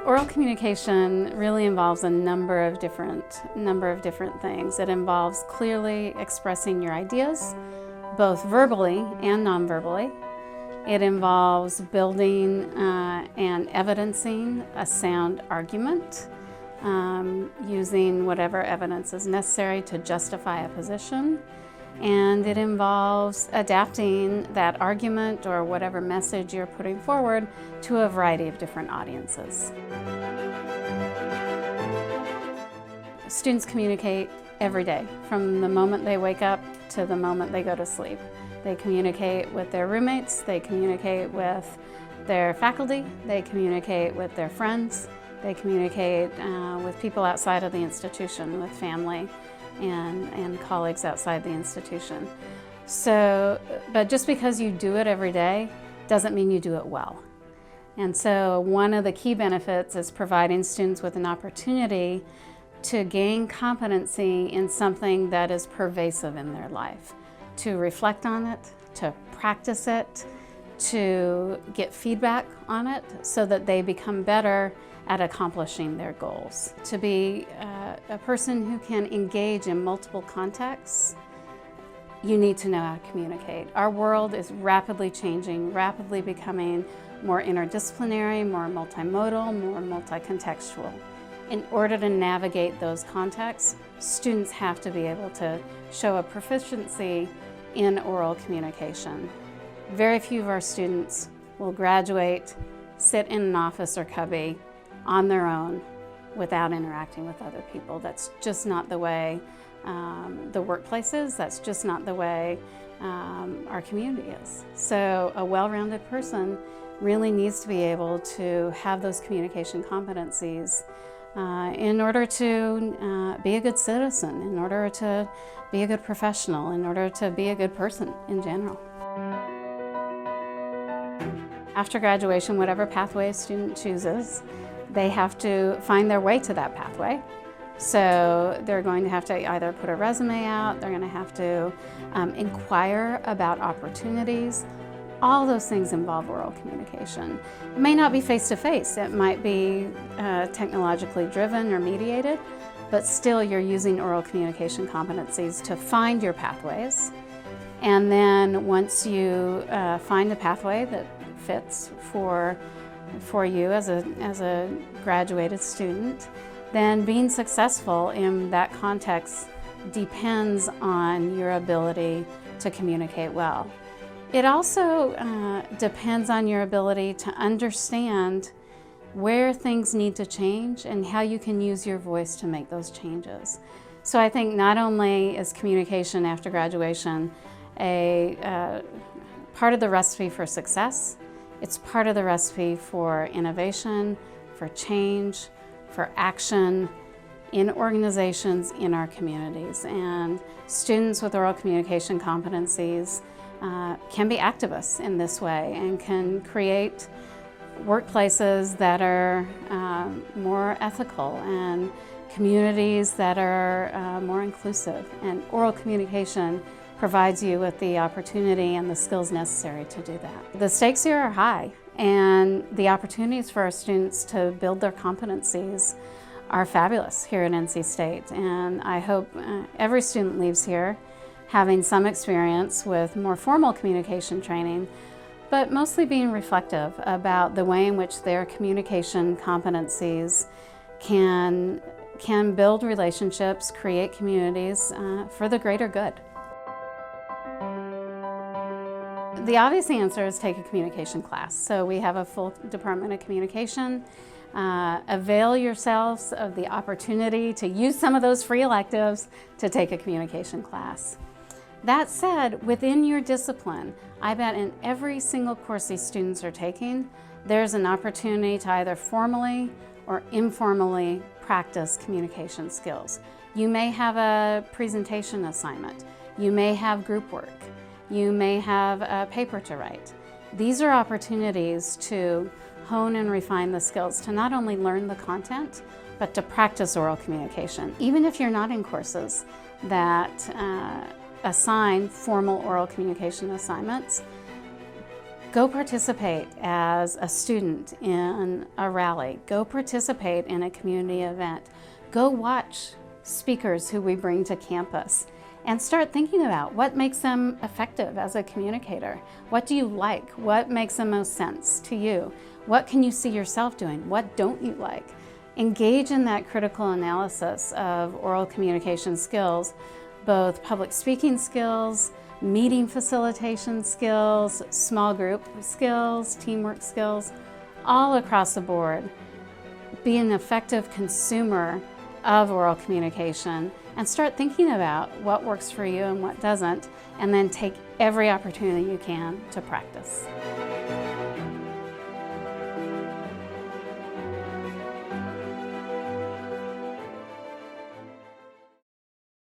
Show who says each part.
Speaker 1: Oral communication really involves a number of different things. It involves clearly expressing your ideas, both verbally and non-verbally. It involves building and evidencing a sound argument, using whatever evidence is necessary to justify a position. And it involves adapting that argument or whatever message you're putting forward to a variety of different audiences. Students communicate every day, from the moment they wake up to the moment they go to sleep. They communicate with their roommates, they communicate with their faculty, they communicate with their friends, they communicate with people outside of the institution, with family and colleagues outside the institution. So, but just because you do it every day doesn't mean you do it well. And so one of the key benefits is providing students with an opportunity to gain competency in something that is pervasive in their life, to reflect on it, to practice it, to get feedback on it so that they become better at accomplishing their goals. To be a person who can engage in multiple contexts, you need to know how to communicate. Our world is rapidly changing, rapidly becoming more interdisciplinary, more multimodal, more multi-contextual. In order to navigate those contexts, students have to be able to show a proficiency in oral communication. Very few of our students will graduate, sit in an office or cubby on their own without interacting with other people. That's just not the way the workplace is. That's just not the way our community is. So a well-rounded person really needs to be able to have those communication competencies in order to be a good citizen, in order to be a good professional, in order to be a good person in general. After graduation, whatever pathway a student chooses, they have to find their way to that pathway. So they're going to have to either put a resume out, they're going to have to inquire about opportunities. All those things involve oral communication. It may not be face-to-face, it might be technologically driven or mediated, but still you're using oral communication competencies to find your pathways. And then once you find the pathway that fits for you as a graduated student, then being successful in that context depends on your ability to communicate well. It also depends on your ability to understand where things need to change and how you can use your voice to make those changes. So I think not only is communication after graduation a part of the recipe for success, it's part of the recipe for innovation, for change, for action in organizations, in our communities. And students with oral communication competencies can be activists in this way and can create workplaces that are more ethical and communities that are more inclusive. And oral communication provides you with the opportunity and the skills necessary to do that. The stakes here are high, and the opportunities for our students to build their competencies are fabulous here at NC State. And I hope every student leaves here having some experience with more formal communication training, but mostly being reflective about the way in which their communication competencies can build relationships, create communities for the greater good. The obvious answer is take a communication class. So we have a full Department of Communication. Avail yourselves of the opportunity to use some of those free electives to take a communication class. That said, within your discipline, I bet in every single course these students are taking, there's an opportunity to either formally or informally practice communication skills. You may have a presentation assignment. You may have group work. You may have a paper to write. These are opportunities to hone and refine the skills, to not only learn the content, but to practice oral communication. Even if you're not in courses that assign formal oral communication assignments, Go participate as a student in a rally. Go participate in a community event. Go watch speakers who we bring to campus and start thinking about what makes them effective as a communicator. What do you like? What makes the most sense to you? What can you see yourself doing? What don't you like? Engage in that critical analysis of oral communication skills, both public speaking skills, meeting facilitation skills, small group skills, teamwork skills, all across the board. Be an effective consumer of oral communication and start thinking about what works for you and what doesn't, and then take every opportunity you can to practice.